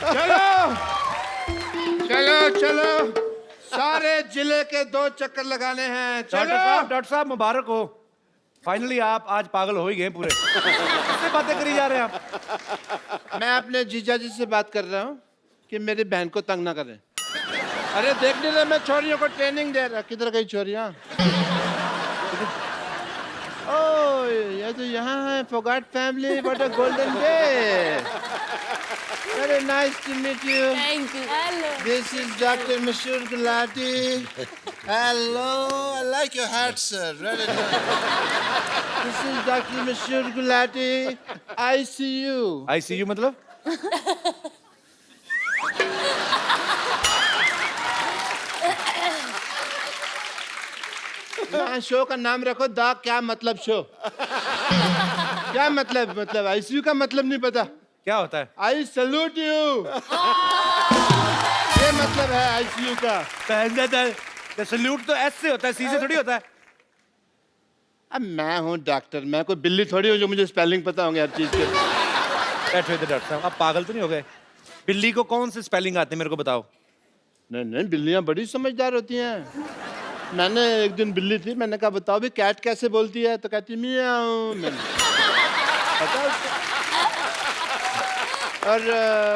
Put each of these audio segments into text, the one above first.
चलो चलो चलो, सारे जिले के 2 चक्कर लगाने हैं। चलो डॉक्टर साहब मुबारक हो, फाइनली आप आज पागल हो ही गए पूरे। किससे बातें करी जा रहे हैं आप? मैं अपने जीजा जी से बात कर रहा हूँ कि मेरी बहन को तंग ना करें। अरे देख नहीं रहे, मैं छोरियों को ट्रेनिंग दे रहा। किधर गई छोरियाँ? ओह, ये तो यहाँ है। Phogat family, what a golden day. Very nice to meet you. Thank you. Hello. This is Dr. Mashur Gulati. Hello, I like your hat, sir. Really nice. This is Dr. Mashur Gulati. ICU. ICU मतलब? हाँ, show का नाम रखो दा क्या मतलब show. क्या मतलब आईसीयू का मतलब नहीं पता। क्या होता है? आई सल्यूट यू, ये मतलब है आईसीयू का। सल्यूट तो एस से होता है, सी से थोड़ी होता है। अब मैं हूँ डॉक्टर, मैं कोई बिल्ली थोड़ी हूँ जो मुझे स्पेलिंग पता होंगे हर चीज के। बैठो इधर डॉक्टर साहब, आप पागल तो नहीं हो गए? बिल्ली को कौन से स्पेलिंग आते हैं मेरे को बताओ। नहीं, बिल्लियाँ बड़ी समझदार होती हैं। मैंने एक दिन बिल्ली थी, मैंने कहा बताओ भी कैट कैसे बोलती है, तो कहती मियाऊ। मैंने पता उसको। और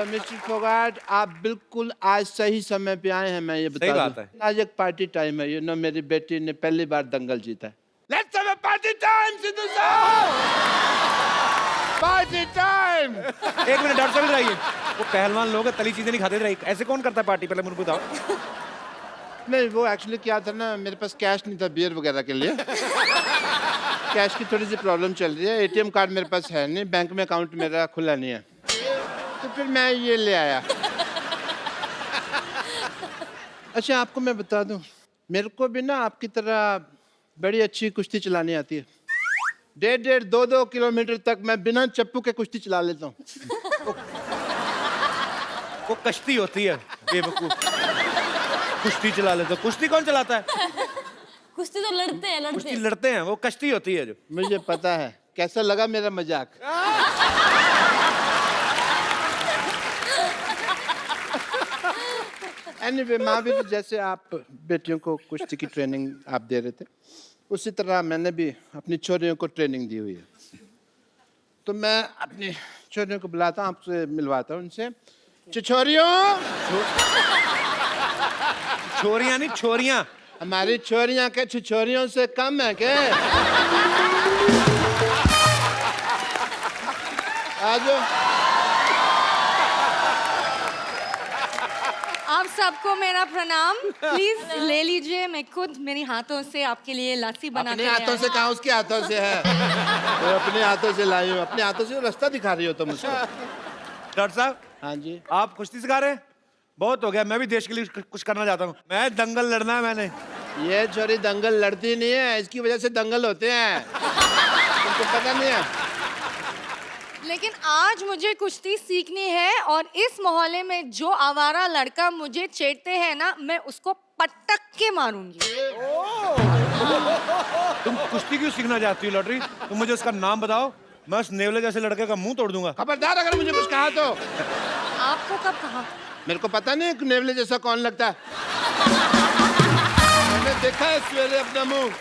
मिस्टर फोगाट, आप बिल्कुल आज सही समय पे आए हैं। मैं ये बता सही दूं, बात है। आज एक पार्टी टाइम है। मेरी बेटी ने पहली बार दंगल जीता है। Let's have a party time Sidhu साहब, पार्टी टाइम। एक मिनट डॉक्टर साहब रहिए, वो पहलवान लोग हैं, तली चीजें नहीं खाते थे। ऐसे कौन करता है पार्टी? पहले मुझे बताओ। नहीं, वो एक्चुअली क्या था ना, मेरे पास कैश नहीं था बियर वगैरह के लिए। कैश की थोड़ी सी प्रॉब्लम चल रही है। एटीएम कार्ड मेरे पास है नहीं, बैंक में अकाउंट मेरा खुला नहीं है, तो फिर मैं ये ले आया। अच्छा, आपको मैं बता दूं, मेरे को भी ना आपकी तरह बड़ी अच्छी कुश्ती चलानी आती है। 1.5 2 किलोमीटर तक मैं बिना चप्पू के कुश्ती चला लेता हूँ। वो कश्ती होती है बेवकूफ, कुश्ती चला लेते। कुश्ती कौन चलाता है? कुश्ती तो लड़ते हैं, कुश्ती लड़ते हैं, वो कश्ती होती है जो। मुझे पता है। कैसा लगा मेरा मजाक? एनीवे, माँ भी जैसे आप बेटियों को कुश्ती की ट्रेनिंग आप दे रहे थे, उसी तरह मैंने भी अपनी छोरियों को ट्रेनिंग दी हुई है। तो मैं अपनी छोरियों को बुलाता हूँ, आपसे मिलवाता हूँ उनसे। छोरियों, छोरियां नहीं, छोरियां। हमारी छोरियां के छोरियों से कम है क्या? आजो। आप सबको मेरा प्रणाम। प्लीज ले लीजिए, मैं खुद मेरे हाथों से आपके लिए लस्सी बना अपने हाथों से कहा, उसके हाथों से है। तो अपने हाथों से लाई हो, अपने हाथों से रास्ता दिखा रही हो तुम उसको। डॉक्टर साहब, हाँ जी। आप कुश्ती सिखा रहे हैं? बहुत हो गया, मैं भी देश के लिए कुछ करना चाहता हूँ। मैं दंगल लड़ना है मैंने। ये छोरी दंगल लड़ती नहीं है, इसकी वजह से दंगल होते हैं। तुमको पता नहीं है? लेकिन आज मुझे कुश्ती सीखनी है, और इस मोहल्ले में जो आवारा लड़का मुझे छेड़ते हैं ना, मैं उसको पटक के मारूंगी। तुम कुश्ती क्यों सीखना चाहती हो लॉटरी? तुम मुझे उसका नाम बताओ, मैं उस नेवले जैसे लड़के का मुंह तोड़ दूंगा। खबरदार अगर मुझे कुछ कहा तो। आपको कब कहा? मेरे को पता नहीं नेवले जैसा कौन लगता है। मैंने देखा है सवेरे अपना मुंह।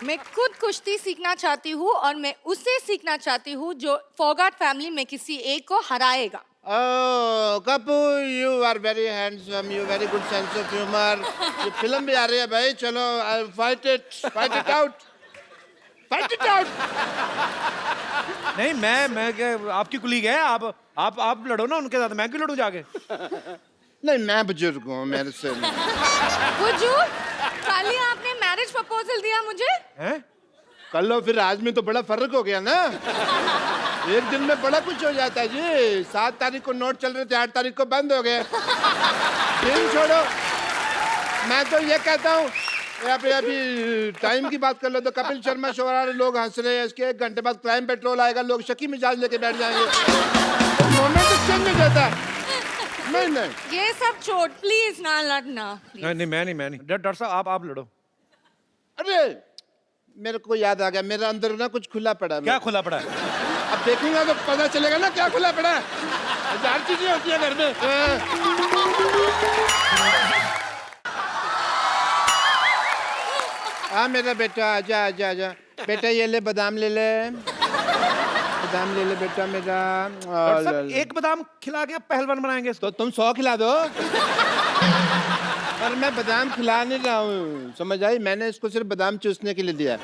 मैं खुद कुश्ती सीखना चाहती हूँ, और मैं उसे सीखना चाहती हूँ जो फोगाट फैमिली में किसी एक को हराएगा। Oh Kapoor, you are very handsome, you very good sense of humour. ये फिल्म भी आ रही है भाई, चलो fight it out, fight it out. नहीं, मैं क्या आपकी कुलीग है? आप लड़ो ना उनके साथ, मैं क्यों लड़ूं जाके? नहीं, मैं बुजुर्ग हूँ, मेरे से बुजुर्ग? कल ही आपने मैरिज प्रपोजल दिया मुझे। हैं? कल और फिर आज में तो बड़ा फर्क हो गया ना। एक दिन में बड़ा कुछ हो जाता है जी। 7 तारीख को नोट चल रहे थे, 8 तारीख को बंद हो गए। दिन छोड़ो, मैं तो ये कहता हूँ, यहाँ पे अभी टाइम की बात कर लो तो कपिल शर्मा शो आ रहा है, लोग हंस रहे हैं। इसके 1 घंटे बाद क्राइम पेट्रोल आएगा, लोग शकी मिजाज लेके बैठ जाएंगे। मोमेंट चेंज हो जाता है। नहीं, ये सब छोड़, प्लीज ना लड़ना। नहीं, मैं नहीं। डॉक्टर साहब, आप लड़ो। अरे मेरे को याद आ गया, मेरे अंदर ना कुछ खुला पड़ा है। क्या खुला पड़ा है? अब देखूंगा तो पता चलेगा ना क्या खुला पड़ा है। हजार चीजें होती है घर में। हाँ मेरा बेटा, आजा आजा आजा बेटा, ये ले बादाम ले ले, बादाम ले ले बेटा मेरा। डॉक्टर साहब एक बादाम खिला के आप पहलवान बनाएंगे इसको। तो तुम 100 खिला दो। पर मैं बादाम खिला नहीं रहा हूँ, समझ आई? मैंने इसको सिर्फ बादाम चूसने के लिए दिया है।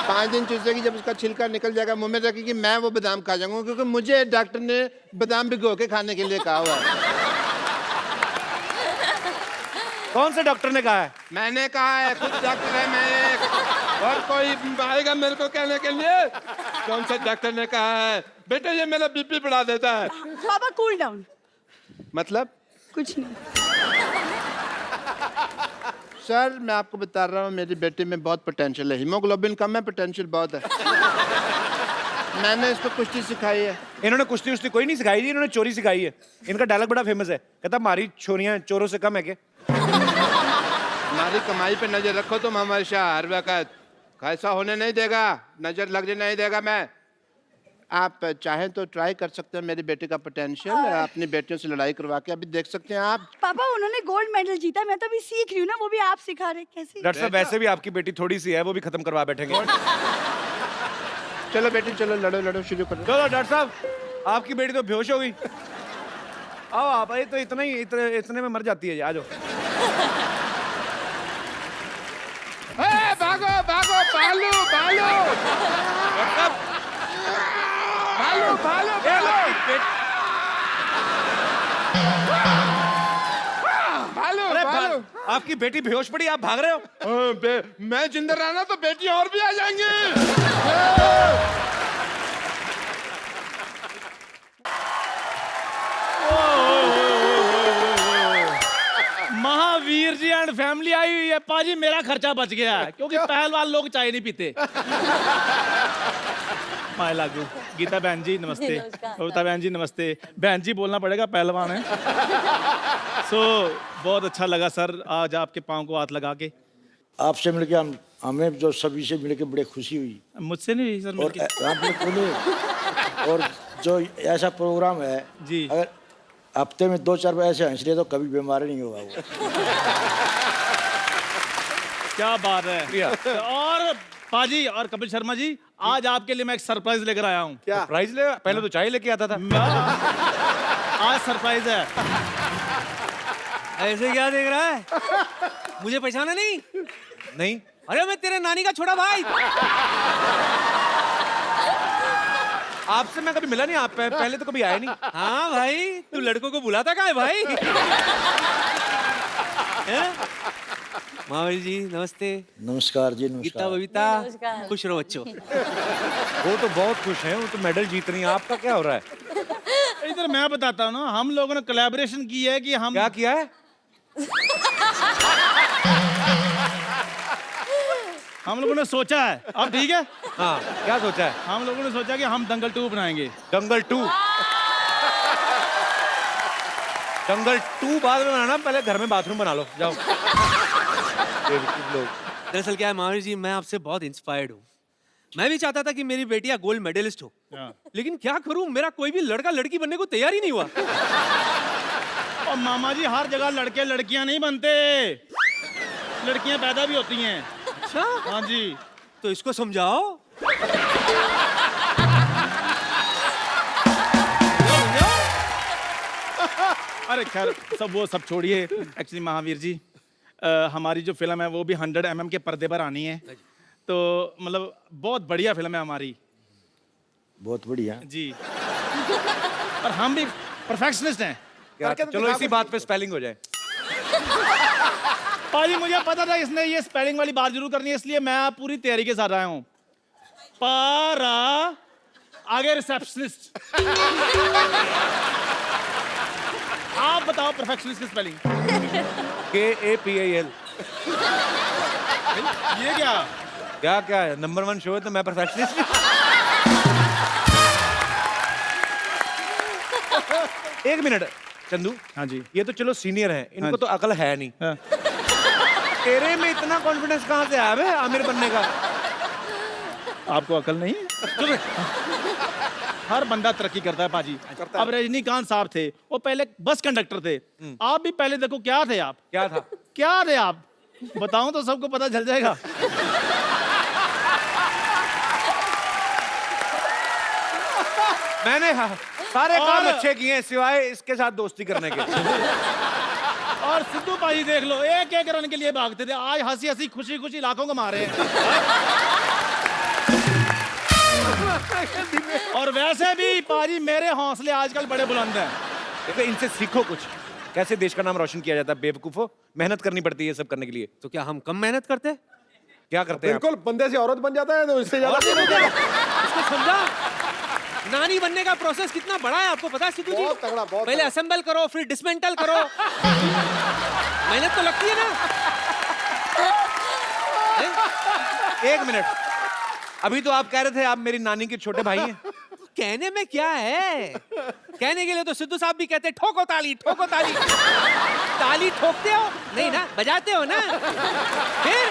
5 दिन चूसेगी, जब उसका छिलका निकल जाएगा मुंह में रखेगी, मैं वो बादाम खा जाऊंगा, क्योंकि मुझे डॉक्टर ने बादाम भिगो के खाने के लिए कहा हुआ है। कौन से डॉक्टर ने कहा है? मैंने कहा है, खुद डॉक्टर है मैं एक, और कोई आएगा मेरे को कहने के लिए? कौन सा डॉक्टर ने कहा है? बेटा ये मेरा बीपी बढ़ा देता है। पापा कूल डाउन। मतलब? कुछ नहीं। सर मैं आपको बता रहा हूँ, मेरी बेटी में बहुत पोटेंशियल है, हीमोग्लोबिन कम है, पोटेंशियल बहुत है। मैंने इसको कुश्ती सिखाई है। इन्होंने कुश्ती उश्ती कोई नहीं सिखाई जी, इन्होंने चोरी सिखाई है। इनका डायलॉग बड़ा फेमस है, कहता हमारी छोरियां चोरों से कम है क्या? हमारी कमाई पे नजर रखो तुम हमेशा, हर वक्त। ऐसा होने नहीं देगा, नजर लगने नहीं देगा मैं। आप चाहें तो ट्राई कर सकते हैं मेरी बेटी का पोटेंशियल, अपनी बेटियों से लड़ाई करवा के अभी देख सकते हैं आप। पापा उन्होंने गोल्ड मेडल जीता, मैं तो अभी सीख रही हूँ ना, वो भी आप सिखा रहे कैसे? डॉक्टर साहब वैसे भी आपकी बेटी थोड़ी सी है, वो भी खत्म करवा बैठेंगे। चलो बेटी चलो, लड़ो लड़ो, शुरू करो। चलो डॉक्टर साहब, आपकी बेटी तो बेहोश हो गई। आओ आप, ये तो इतना ही इतने में मर जाती है। आ जाओ। भागो भागो, भालू भालू भालू भालू भालू अरे भालू। आपकी बेटी बेहोश पड़ी, आप भाग रहे हो? मैं जिंदा रहना तो बेटी और भी आ जाएंगी। Mahavir ji and family I हुई है। पाजी मेरा खर्चा बच गया है, क्योंकि पहलवान लोग चाय नहीं पीते। माय लागू। गीता बहन जी नमस्ते। नमस्कार। कविता बहन जी नमस्ते। बहन जी बोलना पड़ेगा, पहलवान है। बहुत अच्छा लगा सर आज आपके पाँव को हाथ लगा के। आपसे मिलके हमें जो सभी से मिलके बड़ी खुशी हुई। मुझसे नहीं हुई सर और मिलके। आपने खुले और जो ऐसा प्रोग्राम है जी। अगर हफ्ते में 2-4 बार ऐसे हंस रहे तो कभी बीमार नहीं होगा वो। क्या बात है। और पाजी और कपिल शर्मा जी, आज आपके लिए मैं एक सरप्राइज लेकर आया हूँ। क्या प्राइज ले? पहले तो चाय लेके आता था। आज सरप्राइज है। ऐसे क्या देख रहा है? मुझे पहचाना नहीं? नहीं। अरे मैं तेरे नानी का छोटा भाई। आपसे मैं कभी मिला नहीं, आप पहले तो कभी आए नहीं। हाँ भाई, तू लड़कों को बुलाता कहाँ है भाई? महावीर जी नमस्ते। नमस्कार जी, गीता नमस्कार। बबीता, नमस्कार। खुश रहो बच्चों। वो तो बहुत खुश हैं, वो तो मेडल जीत रही हैं। आपका क्या हो रहा है? इधर मैं बताता हूँ ना, हम लोगों ने कोलैबोरेशन की है कि हम क्या किया है? हम लोगों ने सोचा है। अब ठीक है। हाँ क्या सोचा है? हम लोगों ने सोचा कि हम दंगल 2 बनाएंगे। दंगल 2? दंगल 2 बाद में बनाना, पहले घर में बाथरूम बना लो, जाओ। लोग दरअसल क्या है महावीर जी, मैं आपसे बहुत इंस्पायर्ड हूँ। मैं भी चाहता था कि मेरी बेटियां गोल्ड मेडलिस्ट हो, लेकिन क्या करूं, मेरा कोई भी लड़का लड़की बनने को तैयार ही नहीं हुआ। और मामा जी हर जगह लड़के लड़कियां नहीं बनते, लड़कियां पैदा भी होती हैं। अच्छा हाँ जी। तो इसको समझाओ। अरे खैर वो सब छोड़िए। एक्चुअली महावीर जी, हमारी जो फिल्म है वो भी 100 mm के पर्दे पर आनी है, तो मतलब बहुत बढ़िया फिल्म है हमारी। बहुत बढ़िया जी। और हम भी परफेक्शनिस्ट हैं। क्या? चलो इसी बात पे स्पेलिंग हो जाए। पाजी मुझे पता था इसने ये स्पेलिंग वाली बात जरूर करनी है, इसलिए मैं पूरी तैयारी के साथ आया हूँ। पारा आगे रिसेप्शनिस्ट। आप बताओ परफेक्शनिस्ट की स्पेलिंग। KAPIL। ये क्या? क्या क्या है? नंबर 1 शो है तो मैं परफेक्शनिस्ट। एक मिनट चंदू। हाँ जी। ये तो चलो सीनियर है, इनको तो अकल है नहीं। हाँ। तेरे में इतना कॉन्फिडेंस कहाँ से आया बे आमिर बनने का? आपको अकल नहीं है? हर बंदा तरक्की करता है पाजी। अब रजनीकांत साहब थे, वो पहले बस कंडक्टर थे। आप भी पहले देखो क्या थे आप, क्या था? क्या थे आप, बताऊं तो सबको पता चल जाएगा। मैंने सारे काम अच्छे किए हैं सिवाय इसके साथ दोस्ती करने के। और सिद्धू पाजी देख लो, एक एक रन के लिए भागते थे, आज हंसी हंसी खुशी खुशी लाखों को मारे हैं। और वैसे भी पाजी मेरे हौसले आजकल बड़े बुलंद हैं। देखो इनसे सीखो कुछ, कैसे देश का नाम रोशन किया जाता है। बेवकूफो, मेहनत करनी पड़ती है सब करने के लिए। तो क्या हम कम मेहनत करते हैं? क्या करते हैं आप? बिल्कुल, बंदे से औरत बन जाता है तो इससे ज्यादा इसको समझा? नानी बनने का प्रोसेस कितना बड़ा है आपको पता है सिद्धू जी? बहुत तगड़ा, बहुत पहले असेंबल करो, फिर डिसमेंटल करो। मेहनत तो लगती है ना। एक मिनट, अभी तो आप कह रहे थे आप मेरी नानी के छोटे भाई हैं। कहने में क्या है, कहने के लिए तो सिद्धू साहब भी कहते हैं ठोको ताली, ठोको ताली। ताली ठोकते हो नहीं ना, बजाते हो ना। फिर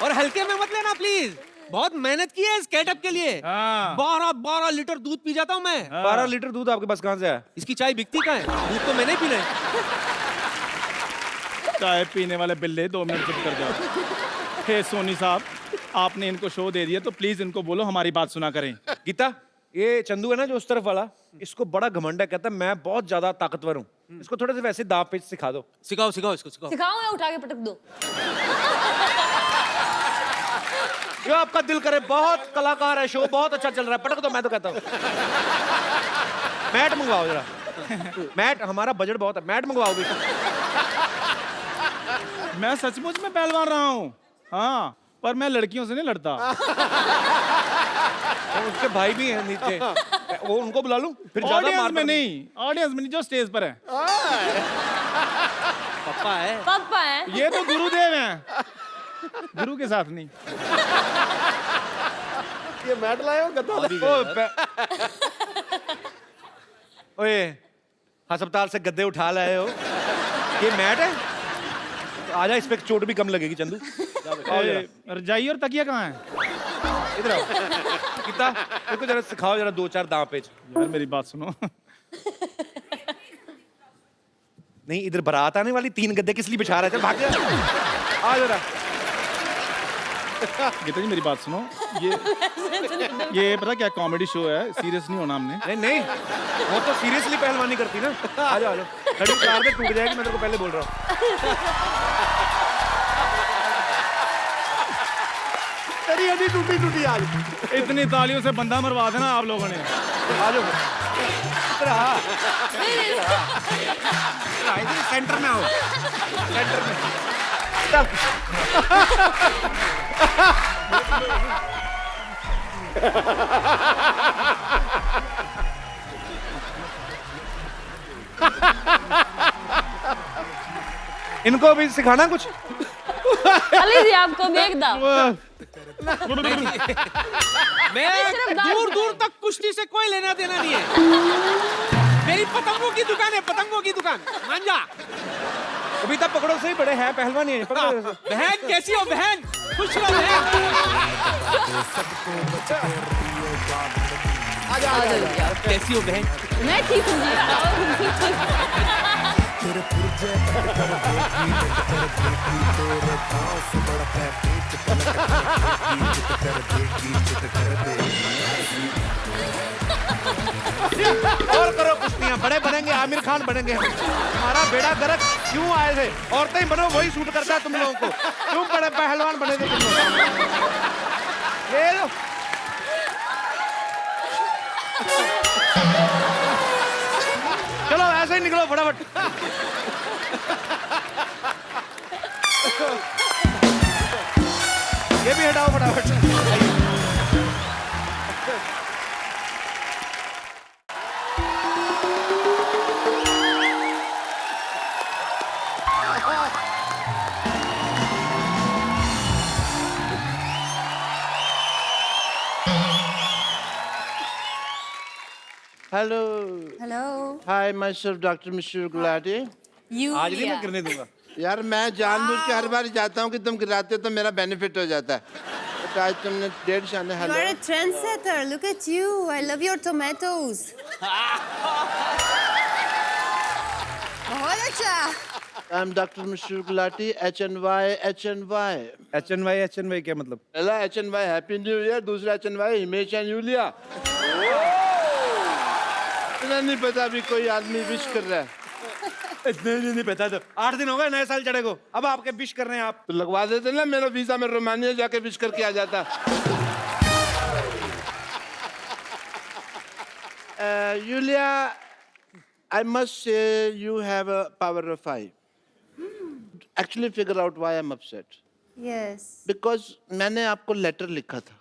और हल्के में मत लेना प्लीज, बहुत मेहनत की है इस गेटअप के लिए। 12 लीटर दूध पी जाता हूँ मैं। 12 लीटर दूध आपके पास कहाँ से आया? इसकी चाय बिकती कहाँ है? दूध तो मैंने पीना है। चाय पीने वाले बिल्ले 2 मिनट चुप कर जाओ। हे सोनी साहब, आपने इनको शो दे दिया तो प्लीज इनको बोलो हमारी बात सुना करें। गीता, ये चंदू है ना जो उस तरफ वाला, इसको बड़ा घमंड है, कहता है मैं बहुत ज्यादा ताकतवर हूँ। इसको थोड़े से वैसे दांव पेच सिखा दो। सिखाओ सिखाओ इसको, सिखाओ। सिखाऊं या उठा के पटक दो? जो आपका दिल करे, बहुत कलाकार है, शो बहुत अच्छा चल रहा है, पटक दो मैं तो कहता हूँ। मैट मंगवाओ जरा। मैट, हमारा बजट बहुत है, मैट मंगवाओ भी। मैं सचमुच में पहलवान रहा हूँ, हाँ, पर मैं लड़कियों से नहीं लड़ता। और उसके भाई भी हैं नीचे, वो उनको बुला लूं फिर ज्यादा ऑडियंस मार में नहीं, ऑडियंस में नहीं, जो स्टेज पर है। पप्पा है। पापा है। ये तो गुरुदेव हैं, गुरु के साथ नहीं। ये मैट लाए हो गद्दा लाए हो? ओए, अस्पताल से गद्दे उठा लाए हो, ये मैट है? तो आजा, इस पे चोट भी कम लगेगी चंदू। रजाई और तकिया कहाँ है? इधर आओ। कितना देखो जरा, सिखाओ जरा 2-4 दांव पेच। यार मेरी बात सुनो। नहीं, इधर बारात आने वाली, 3 गद्दे किस लिए बिछा रहे थे? भाग जा, आ जरा। गीता जी मेरी बात सुनो, ये पता क्या कॉमेडी शो है, सीरियस नहीं होना हमने। नहीं नहीं, वो तो सीरियसली पहलवानी करती ना। आ जाओ, आ जाओ, खड़ी कार में टूट जाएगी, मैं तेरे को पहले बोल रहा हूँ। तेरी हड्डी टूटी टूटी आज। इतनी तालियों से बंदा मरवा देना आप लोगों ने। आ जाओ, इधर आ। इधर सेंटर में आओ, सेंटर में। चल। इनको भी सिखाना कुछ। अली जी आपको भी एकदम। मैं दूर दूर तक कुश्ती से कोई लेना देना नहीं है। मेरी पतंगों की दुकान है, पतंगों की दुकान, मान जा। अभी तक पकड़ो, सही बड़े हैं पहलवान ही हैं, पकड़ो। बहन कैसी हो बहन? खुश रहो बहन। कैसी हो बहन? मैं ठीक हूँ जी। और करो कुश्तियां, बड़े बनेंगे, आमिर खान बनेंगे। हमारा बेड़ा गर्क क्यों आए थे? औरतें बनो, वही सूट करता है तुम लोगों को। क्यों बड़े पहलवान बने थे तुम लोग? ये लो। चलो ऐसे ही निकलो फटाफट। ये भी हटाओ फटाफट। Hello hello. Hi myself doctor mister Gulati. आज नहीं मैं करने दूंगा। यार मैं जानबूझ के हर बार जाता हूँ कि तुम गिराते हो तो मेरा बेनिफिट हो जाता है। तो आज तुमने 1.5 आने You hello are a trendsetter. Look at you. I love your tomatoes. बहुत अच्छा. I am doctor Mishra Gulati HNY HNY क्या मतलब? पहला HNY हैप्पी न्यू ईयर, दूसरा HNY हिमेश एंड यूलिया। इतना नहीं पता अभी कोई आदमी विश कर रहा है नहीं पता तो 8 दिन हो गए नए साल चढ़े को, अब आपके विश कर रहे हैं आप। तो लगवा देते ना, मेरा वीजा में रोमानिया जाके विश करके आ जाता। Yulia, I must say you have a power of 5. Actually figure out why I'm upset. Yes. Because मैंने आपको लेटर लिखा था।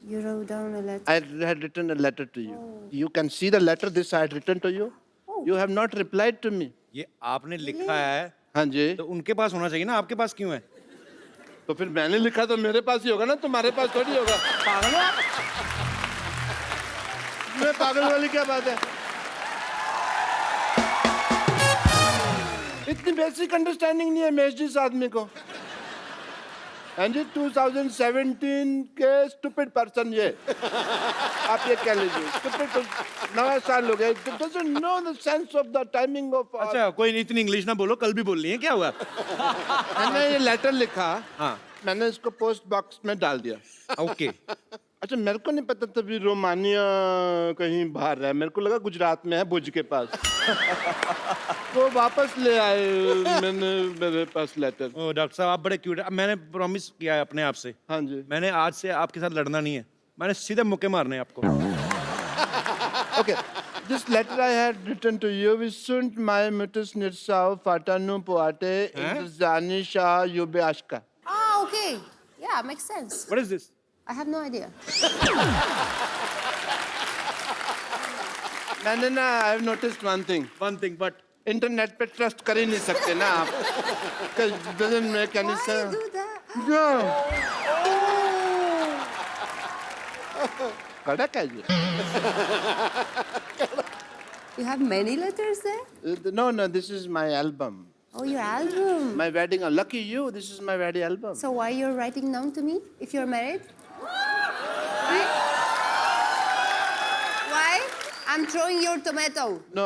You wrote down a letter. I had written a letter to you. You can see the letter this I had written to you. You have not replied to me. ये आपने लिखा है हाँ जी। तो उनके पास होना चाहिए ना, आपके पास क्यों है? तो फिर मैंने लिखा तो मेरे पास ही होगा ना, तुम्हारे पास थोड़ी होगा। पागल हो आप? मैं पागल वाली क्या बात है? इतनी बेसिक अंडरस्टैंडिंग नहीं है महेश जी इस आदमी को। हाँ जी, 2017 के स्टूपिड पर्सन ये आप ये कह लीजिए, स्टूपिड। नया साल हो गया, doesn't know the sense of the timing of। अच्छा कोई नहीं, इतनी इंग्लिश ना बोलो, कल भी बोल रही है, क्या हुआ? मैंने ये लेटर लिखा, हाँ मैंने इसको पोस्ट बॉक्स में डाल दिया। ओके। अच्छा मेरे को नहीं पता तभी रोमानिया कहीं बाहर है, मेरे को लगा गुजरात में है, भुज के पास। वो वापस ले आए मैंने मेरे पास लेटर। ओ डॉक्टर साहब आप बड़े क्यूट है। मैंने प्रॉमिस किया है अपने आप से, हाँ जी, मैंने आज से आपके साथ लड़ना नहीं है, मैंने सीधे मुक्के मारने हैं आपको। Okay, this letter I had written to you is sunt mai mutus nirsau fatanu poate intizani shah yube ashka. Ah, okay. Yeah, makes sense. What is this? I have no idea. मैंने ना I have noticed one thing, But internet पे trust कर ही नहीं सकते ना आप। Doesn't make any Why sense. you do that? No. कड़क है ये। You have many letters there? No, this is my album. Oh, your album. My wedding. Lucky you, this is my wedding album. So why you're writing down to me if you're married? Why? I'm throwing your tomato. No,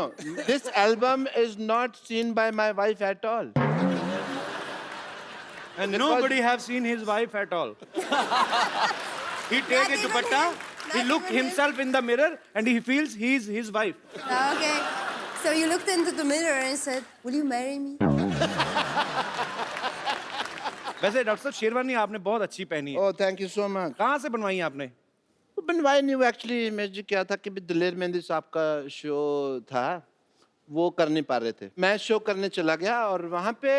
this album is not seen by my wife at all. and nobody have seen his wife at all. He take a even dupatta, him. he Not look even him. himself in the mirror and he feels he's his wife. Okay. So you looked into the mirror and said, "Will you marry me?" वैसे doctor साहब शेरवानी आपने बहुत अच्छी पहनी है, Oh, thank you so much. कहाँ से बनवाई है आपने? बनवाई नहीं, वो एक्चुअली मैं जी क्या था कि भी दिलेर मेहंदी साहब का शो था, वो कर नहीं पा रहे थे, मैं शो करने चला गया और वहाँ पे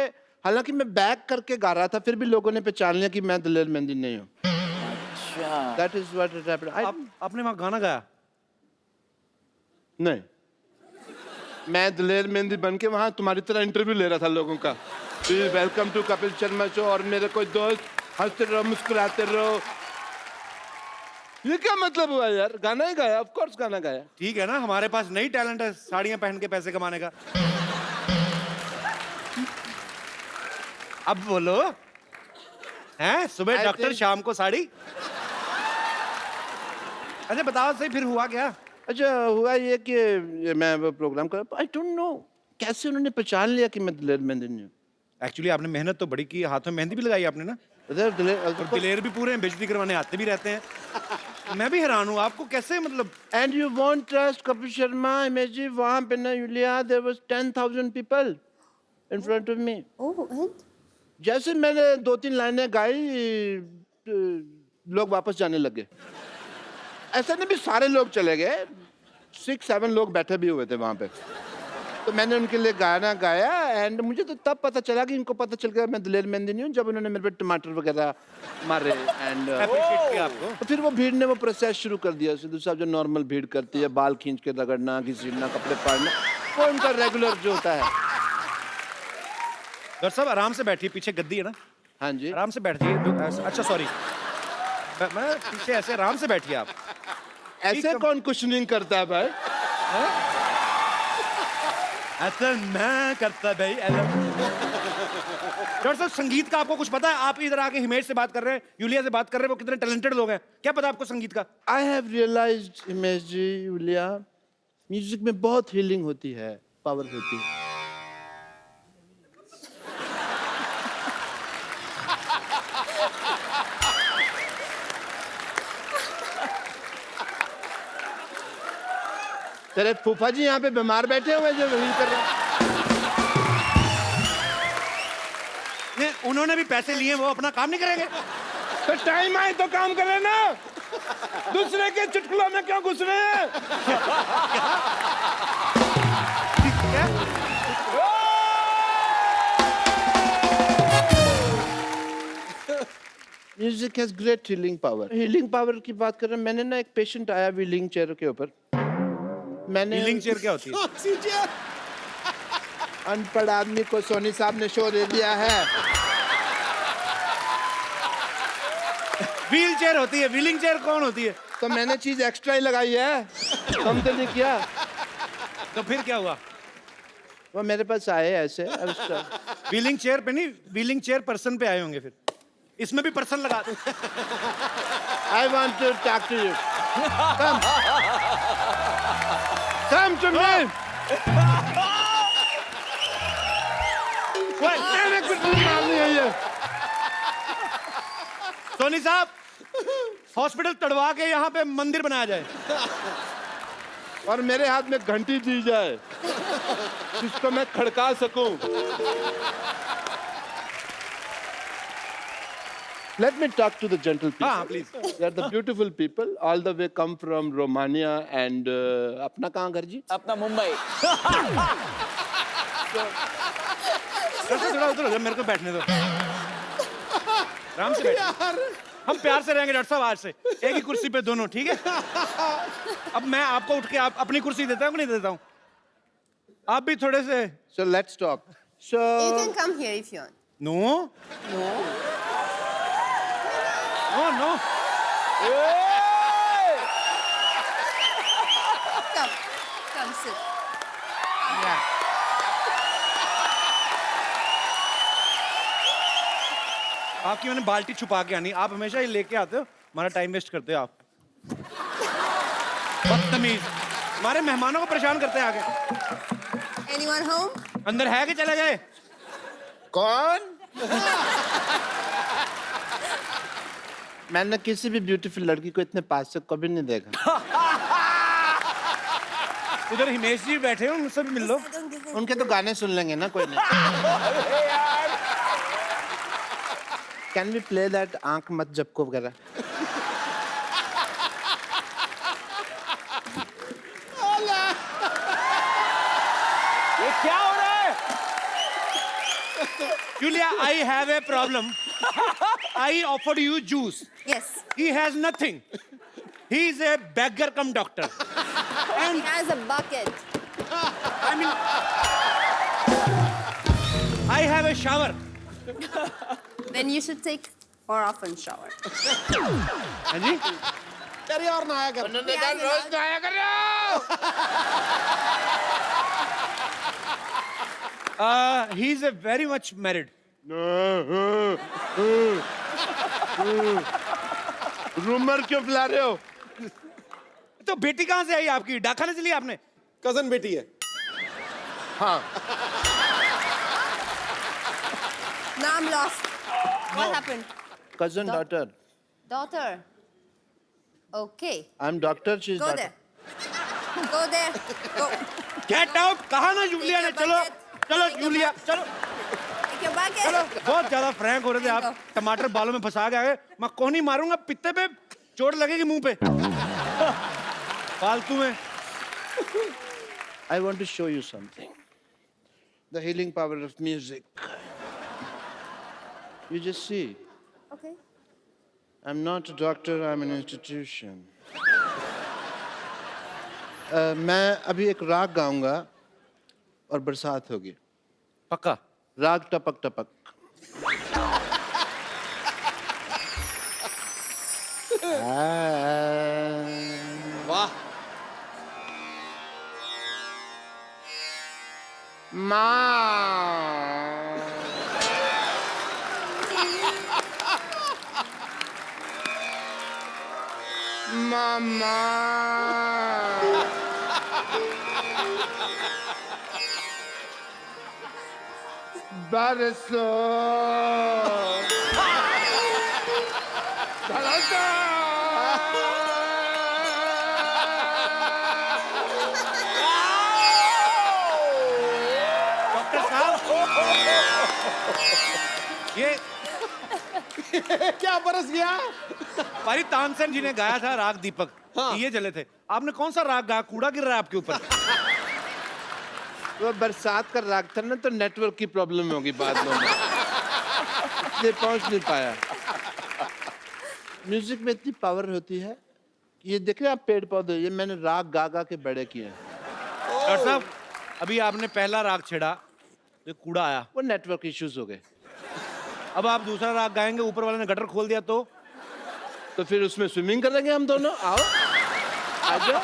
हालांकि मैं बैक करके गा रहा था, फिर भी लोगों ने पहचान लिया कि मैं दिलेर मेहंदी नहीं हूँ। That is what it happened. आपने वहाँ गाना गाया? नहीं, मैं दिलेर मेहंदी बन के वहाँ तुम्हारी तरह इंटरव्यू ले रहा था लोगों का, welcome to Kapil Sharma show, और मेरे कोई दोस्त हंसते रहो मुस्कुराते रहो। ये क्या मतलब हुआ यार? गाना ही गाया, ऑफ कोर्स गाना गाया। ठीक है ना, हमारे पास नई टैलेंट है साड़ियाँ पहन के पैसे कमाने का। अब बोलो, हैं सुबह I डॉक्टर think- शाम को साड़ी। अच्छा बताओ सही फिर हुआ क्या? अच्छा हुआ ये कि ये मैं वो प्रोग्राम कर, आई डोंट नो कैसे उन्होंने पहचान लिया कि मैं दिलेर मेहंदी नहीं हूँ। एक्चुअली आपने मेहनत तो बड़ी की, हाथों में मेहंदी भी लगाई आपने ना, उधर और दिलेर भी पूरे हैं, बेइज्जती करवाने आते भी रहते हैं। मैं भी हैरान हूँ आपको कैसे मतलब। And you won't trust Kapil Sharma image ji, वहाँ पे ना यूलिया there was 10,000 people in front of me. Oh, and? जैसे मैंने 2-3 लाइनें गाई लोग वापस जाने लगे। ऐसा नहीं भी सारे लोग चले गए, 6-7 लोग बैठे भी हुए थे वहाँ पे। तो मैंने उनके लिए गाना गाया एंड मुझे तो तब पता चला कि इनको पता चल गया मैं दिलेर मेहंदी नहीं हूँ, जब उन्होंने मेरे पे टमाटर वगैरह मारे एंड अप्रिशिएट किया आपको। तो फिर वो भीड़ ने वो प्रोसेस शुरू कर दिया, सिद्धू साहब जो नॉर्मल भीड़ करती है, बाल खींच के रगड़ना, घसीटना, कपड़े फाड़ना, वो उनका रेगुलर जो होता है। डॉक्टर साहब आराम से बैठिए, पीछे गद्दी है ना, हाँ जी, आराम से बैठिए। अच्छा सॉरी, मैं पीछे ऐसे आराम से बैठिए आप। ऐसे कौन कुशनिंग करता है भाई? ऐसा मैं करता भाई ऐसा। डॉक्टर साहब संगीत का आपको कुछ पता है? आप इधर आके हिमेश से बात कर रहे हैं, यूलिया से बात कर रहे हैं, वो कितने टैलेंटेड लोग हैं, क्या पता आपको संगीत का? I have realized Himesh ji, Yulia, music में बहुत हीलिंग होती है, पावर होती है। तेरे फूफा जी यहाँ पे बीमार बैठे हुए जो हील कर रहे हैं। नहीं, उन्होंने भी पैसे लिए, वो अपना काम नहीं करेंगे? तो टाइम आए तो काम करे ना, दूसरे के चुटकुलों में क्यों घुस रहे हैं? Music has great healing power. Healing power की बात कर रहे हैं, मैंने ना एक पेशेंट आया व्हीलिंग चेयर के ऊपर, मैंने व्हीलिंग चेयर क्या होती है? अनपढ़ आदमी को सोनी साहब ने शो दे दिया है। व्हील चेयर होती है, व्हीलिंग चेयर कौन होती है? तो मैंने चीज एक्स्ट्रा ही लगाई है, कम तो नहीं किया। तो फिर क्या हुआ? वो मेरे पास आए ऐसे व्हीलिंग चेयर पे नहीं, व्हीलिंग चेयर पर्सन पे आए होंगे। फिर इसमें भी पर्सन लगा दो। I want to talk to you. Come to me. मैंने कुछ नहीं मारनी है ये। सोनी साहब, हॉस्पिटल तड़वा के यहाँ पे मंदिर बनाया जाए और मेरे हाथ में घंटी दी जाए जिसको मैं खड़का सकूं। Let me talk to the gentle people. हाँ, please. They are the beautiful people. All the way come from Romania and अपना कहाँ घर जी? अपना मुंबई। थोड़ा उधर हो जाओ, मेरे को बैठने दो। आराम से बैठो। हम प्यार से रहेंगे डॉक्टर साहब आज से, एक ही कुर्सी पे दोनों, ठीक है? अब मैं आपको उठ के आप अपनी कुर्सी देता हूँ कि नहीं देता हूँ? आप भी थोड़े से। So let's talk. So You can come here if you want. No No. No no. Come. Come sit. आपकी मैंने बाल्टी छुपा के आनी, आप हमेशा ही लेके आते हो, हमारा टाइम वेस्ट करते हो आप। बदतमीज, हमारे मेहमानों को परेशान करते हैं आगे। Anyone home? अंदर है कि चले गए? कौन? मैंने किसी भी ब्यूटीफुल लड़की को इतने पास से कभी नहीं देखा। उधर हिमेश जी बैठे हो, उनसे भी मिल लो। उनके तो गाने सुन लेंगे ना, कोई नहीं। कैन वी प्ले दैट आंख मत झपको वगैरह? ये क्या हो रहा है? Julia, I have a problem. I offered you juice. Yes. He has nothing. He is a beggar come doctor. He has a bucket. I mean, I have a shower. Then you should take more often shower. हाँ जी? अरे और नहाया कर। उन्होंने कहा रोज नहाया करो। He's a very much married. Rumour क्यों फैला रहे हो? तो बेटी कहाँ से आई आपकी? डाका ने चली आपने? कजन बेटी है। हाँ। No, I'm lost. What happened? Cousin daughter. Daughter. Okay. I'm doctor. She's Go daughter. there. Go there. Go. Get out! कहा ना यूलिया ने? चलो, चलो यूलिया, चलो। Take your bucket. चलो, बहुत ज्यादा फ्रैंक हो रहे थे आप। टमाटर बालों में फंसा के आ गए। मैं कोहनी मारूंगा, पित्ते पे चोट लगेगी मुंह पे। फालतू में। I want to show you something. The healing power of music. You just see. Okay. I'm not a doctor, I'm an institution. मैं अभी एक राग गाऊंगा और बरसात होगी। पक्का? राग टपक टपक। वाह। माँ मामा बरसो डॉक्टर साहब ये क्या बरस गया? भाई तानसेन जी ने गाया था राग दीपक, ये जले थे। आपने कौन सा राग गाया? कूड़ा गिर रहा है आपके ऊपर। वो बरसात का राग था ना, तो नेटवर्क की प्रॉब्लम होगी बाद में, इसलिए पहुंच नहीं पाया। म्यूजिक में इतनी पावर होती है। ये देख रहे हैं आप पेड़ पौधे, ये मैंने राग गा गा के बड़े किए हैं। डॉक्टर साहब अभी आपने पहला राग छेड़ा, ये कूड़ा आया, वो नेटवर्क इश्यूज हो गए। अब आप दूसरा राग गाएंगे, ऊपर वाले ने गटर खोल दिया तो फिर उसमें स्विमिंग करेंगे हम दोनों। आओ आ जाओ।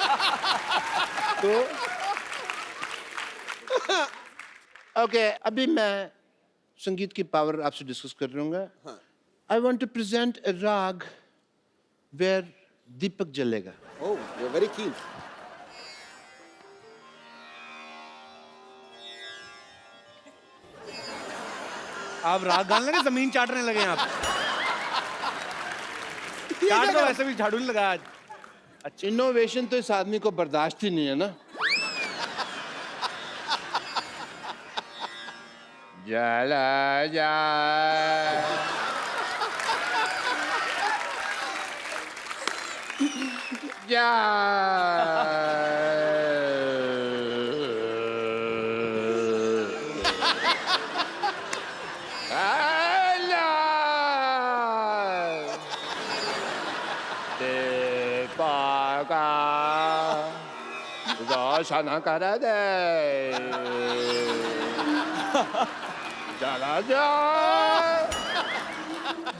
तो ओके, अभी मैं संगीत की पावर आपसे डिस्कस कर रहूंगा। आई वॉन्ट टू प्रेजेंट ए राग वेयर दीपक जलेगा। Oh, you're very keen. आप राग गाने लगे, जमीन चाटने लगे आप। चाट तो वैसे भी झाड़ू नहीं लगा आज। अच्छा, इनोवेशन तो इस आदमी को बर्दाश्त ही नहीं है ना। जला जा जा रोशन कर दे, जला जा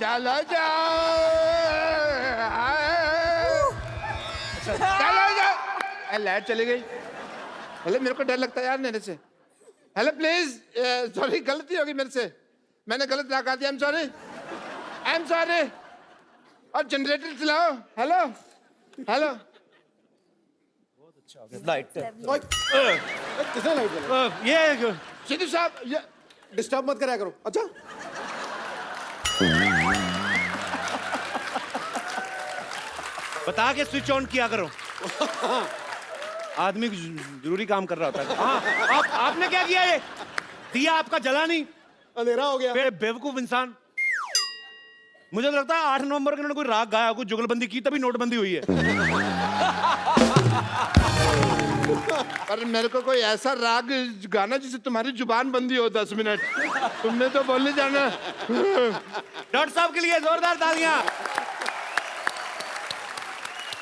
जला जा चला जा। लाइट चली गई। हेलो, मेरे को डर लगता है यार मेरे से। हेलो प्लीज, सॉरी गलती होगी मेरे से, मैंने गलत लगा दिया। I am sorry. और जनरेटर चलाओ। Hello hello. किसने लाइट जलाई? ये सिद्धू साहब, ये डिस्टर्ब मत कराया करो। अच्छा, बता के स्विच ऑन किया करो। आदमी जरूरी काम कर रहा होता है। हाँ, आपने क्या किया? ये दिया आपका जला नहीं, अंधेरा हो गया। बेवकूफ इंसान। मुझे तो लगता है 8 नवंबर को इन्होंने कोई राग गाया, कोई जुगलबंदी की, तभी नोटबंदी हुई है। पर मेरे को कोई ऐसा राग गाना जिससे तुम्हारी जुबान बंदी हो 10 मिनट। तुमने तो बोल जाना। डॉक्टर साहब के लिए जोरदार तालियां।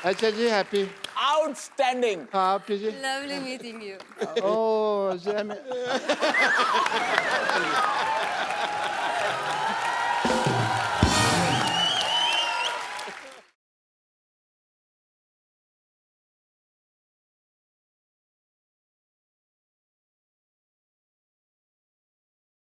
अच्छा जी, हैप्पी Outstanding. हाँ कीजिए। Lovely meeting you. ओह